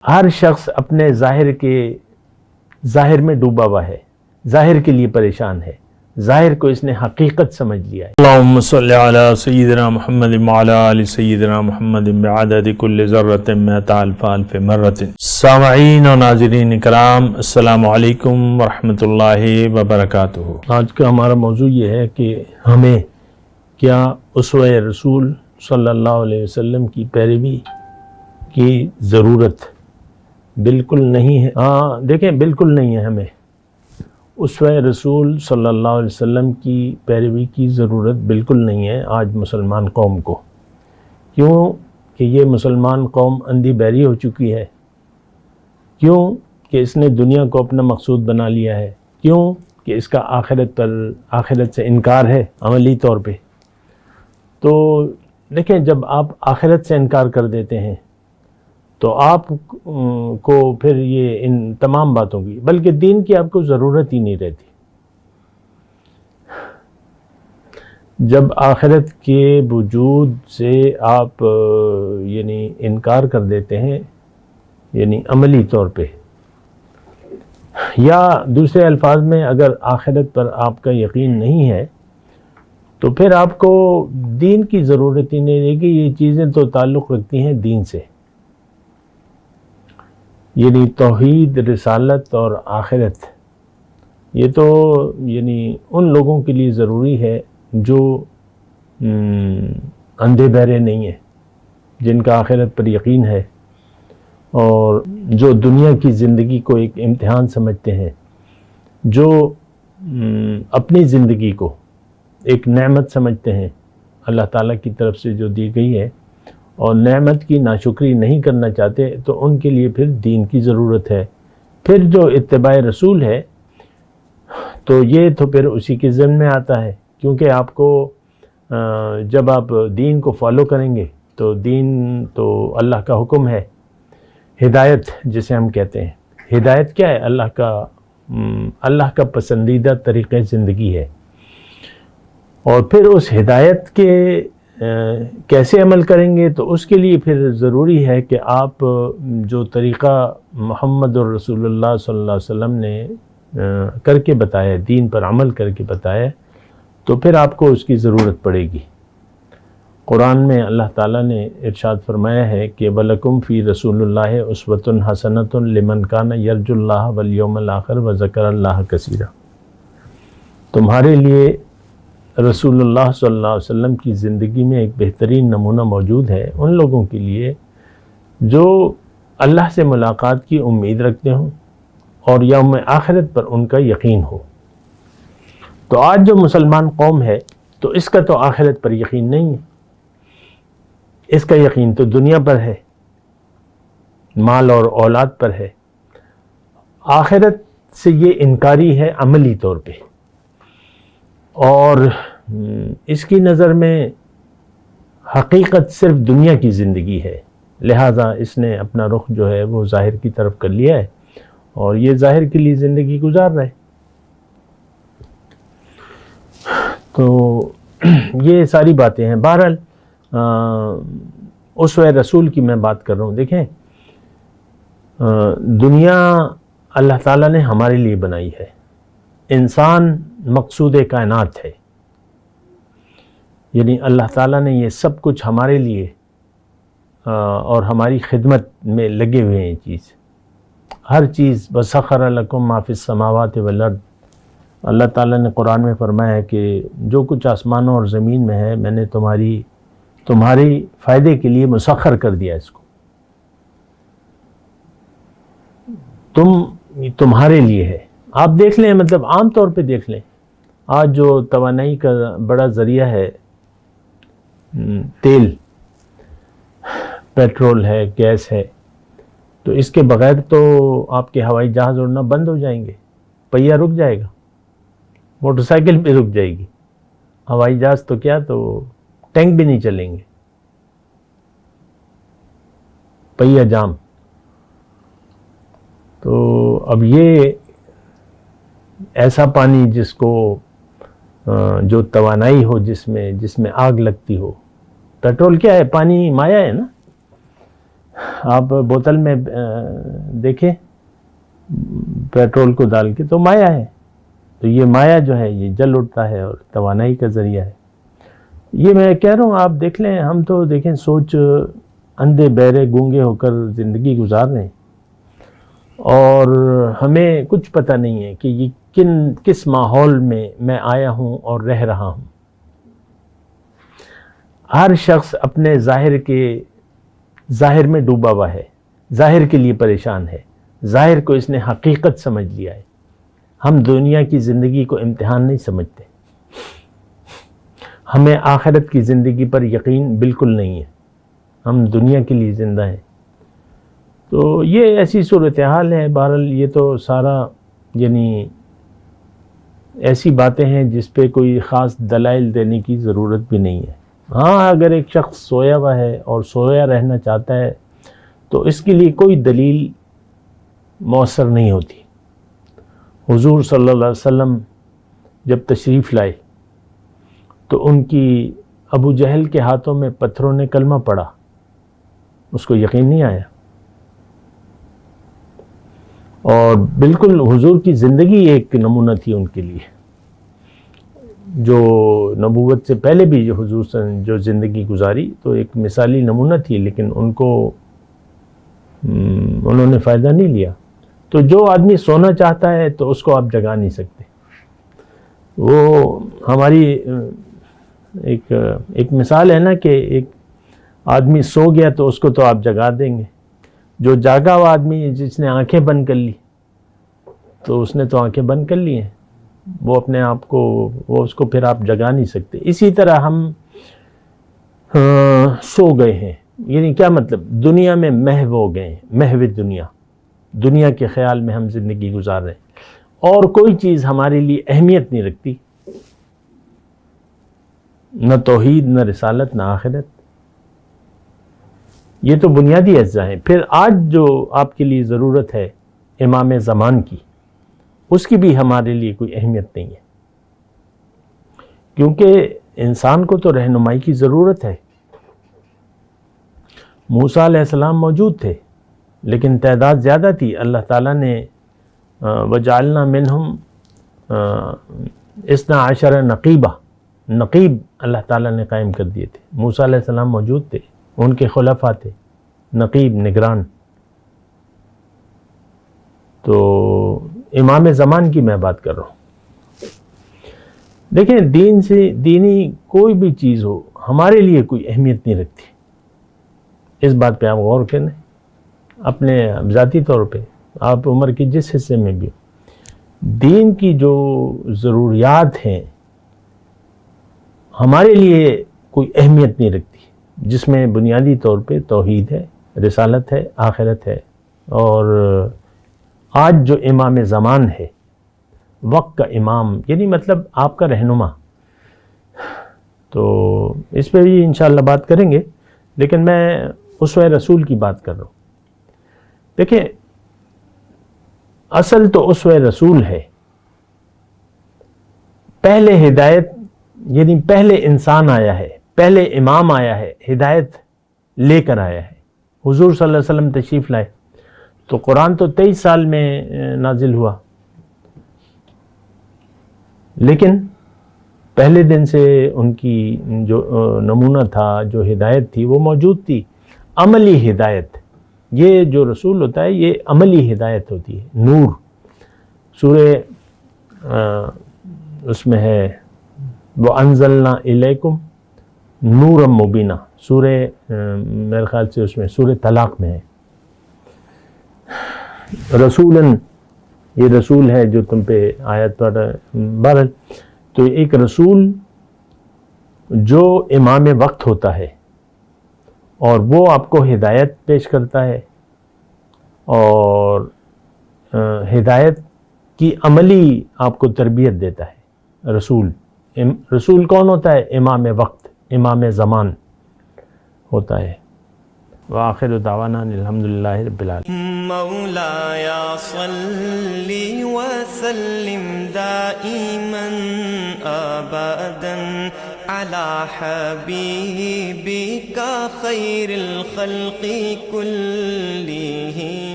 ہر شخص اپنے ظاہر میں ڈوبا ہوا ہے، ظاہر کے لیے پریشان ہے، ظاہر کو اس نے حقیقت سمجھ لیا ہے۔ اللہم صلی علی سیدنا محمد وعلی آل سیدنا محمد بعدد کل ذرۃ مئۃ الف الف مرۃ۔ سامعین و ناظرین کرام، السلام علیکم ورحمۃ اللہ وبرکاتہ۔ آج کا ہمارا موضوع یہ ہے کہ ہمیں کیا اسوہ رسول صلی اللہ علیہ وسلم کی پیروی کی ضرورت بالکل نہیں ہے؟ دیکھیں، بالکل نہیں ہے۔ ہمیں اسوہ رسول صلی اللہ علیہ وسلم کی پیروی کی ضرورت بالکل نہیں ہے آج مسلمان قوم کو۔ کیوں کہ یہ مسلمان قوم اندھی بہری ہو چکی ہے؟ کیوں کہ اس نے دنیا کو اپنا مقصود بنا لیا ہے؟ کیوں کہ اس کا آخرت سے انکار ہے عملی طور پہ؟ تو دیکھیں، جب آپ آخرت سے انکار کر دیتے ہیں تو آپ کو پھر یہ ان تمام باتوں کی، بلکہ دین کی آپ کو ضرورت ہی نہیں رہتی۔ جب آخرت کے وجود سے آپ انکار کر دیتے ہیں، یعنی عملی طور پہ، یا دوسرے الفاظ میں اگر آخرت پر آپ کا یقین نہیں ہے تو پھر آپ کو دین کی ضرورت ہی نہیں رہے گی۔ یہ چیزیں تو تعلق رکھتی ہیں دین سے، یعنی توحید، رسالت اور آخرت۔ یہ تو ان لوگوں کے لیے ضروری ہے جو اندھے بہرے نہیں ہیں، جن کا آخرت پر یقین ہے اور جو دنیا کی زندگی کو ایک امتحان سمجھتے ہیں، جو اپنی زندگی کو ایک نعمت سمجھتے ہیں اللہ تعالیٰ کی طرف سے جو دی گئی ہے، اور نعمت کی ناشکری نہیں کرنا چاہتے، تو ان کے لیے پھر دین کی ضرورت ہے۔ پھر جو اتباع رسول ہے تو یہ تو پھر اسی کے ضمن میں آتا ہے، کیونکہ آپ کو جب آپ دین کو فالو کریں گے تو دین تو اللہ کا حکم ہے، ہدایت جسے ہم کہتے ہیں۔ ہدایت کیا ہے؟ اللہ کا پسندیدہ طریقہ زندگی ہے، اور پھر اس ہدایت کے کیسے عمل کریں گے؟ تو اس کے لیے پھر ضروری ہے کہ آپ جو طریقہ محمد الرسول اللہ صلی اللہ علیہ وسلم نے کر کے بتایا، دین پر عمل کر کے بتایا، تو پھر آپ کو اس کی ضرورت پڑے گی۔ قرآن میں اللہ تعالیٰ نے ارشاد فرمایا ہے کہ وَلَكُمْ فِي رَسُولِ اللَّهِ أُسْوَةٌ حَسَنَةٌ لِمَنْ كَانَ يَرْجُو اللَّهَ وَالْيَوْمَ الْآخِرَ وَذَكَرَ اللَّهَ كَثِيرًا۔ تمہارے لیے رسول اللہ صلی اللہ علیہ وسلم کی زندگی میں ایک بہترین نمونہ موجود ہے ان لوگوں کے لیے جو اللہ سے ملاقات کی امید رکھتے ہوں اور یوم آخرت پر ان کا یقین ہو۔ تو آج جو مسلمان قوم ہے تو اس کا تو آخرت پر یقین نہیں ہے، اس کا یقین تو دنیا پر ہے، مال اور اولاد پر ہے۔ آخرت سے یہ انکاری ہے عملی طور پہ، اور اس کی نظر میں حقیقت صرف دنیا کی زندگی ہے، لہٰذا اس نے اپنا رخ جو ہے وہ ظاہر کی طرف کر لیا ہے، اور یہ ظاہر کے لیے زندگی گزار رہا ہے۔ تو یہ ساری باتیں ہیں۔ بہرحال اسوہ رسول کی میں بات کر رہا ہوں۔ دیکھیں، دنیا اللہ تعالیٰ نے ہمارے لیے بنائی ہے، انسان مقصود کائنات ہے، یعنی اللہ تعالیٰ نے یہ سب کچھ ہمارے لیے اور ہماری خدمت میں لگے ہوئے ہیں۔ ہر چیز وَسَخَرَ لَكُم مَّا فِي السَّمَاوَاتِ وَالْأَرْضِ۔ اللہ تعالیٰ نے قرآن میں فرمایا ہے کہ جو کچھ آسمانوں اور زمین میں ہے میں نے تمہاری فائدے کے لیے مسخر کر دیا اس کو، تمہارے لیے ہے۔ آپ دیکھ لیں، مطلب عام طور پہ دیکھ لیں، آج جو توانائی کا بڑا ذریعہ ہے تیل، پیٹرول ہے، گیس ہے، تو اس کے بغیر تو آپ کے ہوائی جہاز اڑنا بند ہو جائیں گے، پہیہ رک جائے گا، موٹر سائیکل بھی رک جائے گی، ہوائی جہاز تو کیا، تو ٹینک بھی نہیں چلیں گے، پہیہ جام۔ تو اب یہ ایسا پانی جس کو جو توانائی ہو، جس میں آگ لگتی ہو، پیٹرول کیا ہے؟ پانی مایع ہے نا، آپ بوتل میں دیکھیں پیٹرول کو ڈال کے تو مایع ہے، تو یہ مایع جو ہے یہ جل اٹھتا ہے اور توانائی کا ذریعہ ہے۔ یہ میں کہہ رہا ہوں، آپ دیکھ لیں، ہم تو دیکھیں سوچ اندھے بہرے گونگے ہو کر زندگی گزار رہے ہیں، اور ہمیں کچھ پتہ نہیں ہے کہ یہ کس ماحول میں آیا ہوں اور رہ رہا ہوں۔ ہر شخص اپنے ظاہر میں ڈوبا ہوا ہے، ظاہر کے لیے پریشان ہے، ظاہر کو اس نے حقیقت سمجھ لیا ہے۔ ہم دنیا کی زندگی کو امتحان نہیں سمجھتے، ہمیں آخرت کی زندگی پر یقین بالکل نہیں ہے، ہم دنیا کے لیے زندہ ہیں۔ تو یہ ایسی صورتحال ہے۔ بہرحال یہ تو سارا یعنی ایسی باتیں ہیں جس پہ کوئی خاص دلائل دینے کی ضرورت بھی نہیں ہے۔ ہاں، اگر ایک شخص سویا ہوا ہے اور سویا رہنا چاہتا ہے تو اس کے لیے کوئی دلیل مؤثر نہیں ہوتی۔ حضور صلی اللہ علیہ وسلم جب تشریف لائے تو ان کی ابو جہل کے ہاتھوں میں پتھروں نے کلمہ پڑھا، اس کو یقین نہیں آیا، اور بالکل حضور کی زندگی ایک نمونہ تھی ان کے لیے۔ جو نبوت سے پہلے بھی جو حضور سے جو زندگی گزاری تو ایک مثالی نمونہ تھی، لیکن ان کو انہوں نے فائدہ نہیں لیا۔ تو جو آدمی سونا چاہتا ہے تو اس کو آپ جگا نہیں سکتے۔ وہ ہماری ایک مثال ہے نا کہ ایک آدمی سو گیا تو اس کو تو آپ جگا دیں گے، جو جاگا ہوا آدمی جس نے آنکھیں بند کر لی تو اس نے تو آنکھیں بند کر لی ہیں، وہ اپنے آپ کو اس کو پھر آپ جگا نہیں سکتے۔ اسی طرح ہم سو گئے ہیں، یعنی کیا مطلب؟ دنیا میں محو ہو گئے ہیں، محو دنیا کے خیال میں ہم زندگی گزار رہے ہیں، اور کوئی چیز ہمارے لیے اہمیت نہیں رکھتی، نہ توحید، نہ رسالت، نہ آخرت۔ یہ تو بنیادی اجزاء ہیں۔ پھر آج جو آپ کے لیے ضرورت ہے امام زمان کی، اس کی بھی ہمارے لیے کوئی اہمیت نہیں ہے، کیونکہ انسان کو تو رہنمائی کی ضرورت ہے۔ موسیٰ علیہ السلام موجود تھے لیکن تعداد زیادہ تھی، اللہ تعالیٰ نے وَجَعَلْنَا مِنْهُمْ 12 نقیب اللہ تعالیٰ نے قائم کر دیے تھے۔ موسیٰ علیہ السلام موجود تھے، ان کے خلفاء تھے، نقیب، نگران۔ تو امام زمان کی میں بات کر رہا ہوں۔ دیکھیں، دینی کوئی بھی چیز ہو ہمارے لیے کوئی اہمیت نہیں رکھتی، اس بات پہ آپ غور کریں۔ اپنے ذاتی طور پہ آپ عمر کے جس حصے میں بھی دین کی جو ضروریات ہیں ہمارے لیے کوئی اہمیت نہیں رکھتی، جس میں بنیادی طور پہ توحید ہے، رسالت ہے، آخرت ہے۔ اور آج جو امام زمان ہے، وقت کا امام، یعنی مطلب آپ کا رہنما، تو اس پہ بھی انشاءاللہ بات کریں گے، لیکن میں اسوہ رسول کی بات کر رہا ہوں۔ دیکھیں، اصل تو اسوہ رسول ہے، پہلے ہدایت، یعنی پہلے انسان آیا ہے، پہلے امام آیا ہے، ہدایت لے کر آیا ہے۔ حضور صلی اللہ علیہ وسلم تشریف لائے تو قرآن تو 23 سال میں نازل ہوا، لیکن پہلے دن سے ان کی جو نمونہ تھا، جو ہدایت تھی، وہ موجود تھی، عملی ہدایت۔ یہ جو رسول ہوتا ہے یہ عملی ہدایت ہوتی ہے۔ نور سورہ اس میں ہے وَأَنزَلْنَا إِلَيْكُمْ نُورًا مُبِينًا، سورہ میرے خیال سے اس میں سورہ طلاق میں ہے، رسولاً، یہ رسول ہے جو تم پہ آیت پر بہرحال۔ تو ایک رسول جو امام وقت ہوتا ہے اور وہ آپ کو ہدایت پیش کرتا ہے، اور ہدایت کی عملی آپ کو تربیت دیتا ہے۔ رسول کون ہوتا ہے؟ امام وقت، امام زمان ہوتا ہے۔ وآخر دعوانا الحمدللہ رب العالمین۔ مولاي صل وسلم دائما أبدا على حبيبك خير الخلق كلهم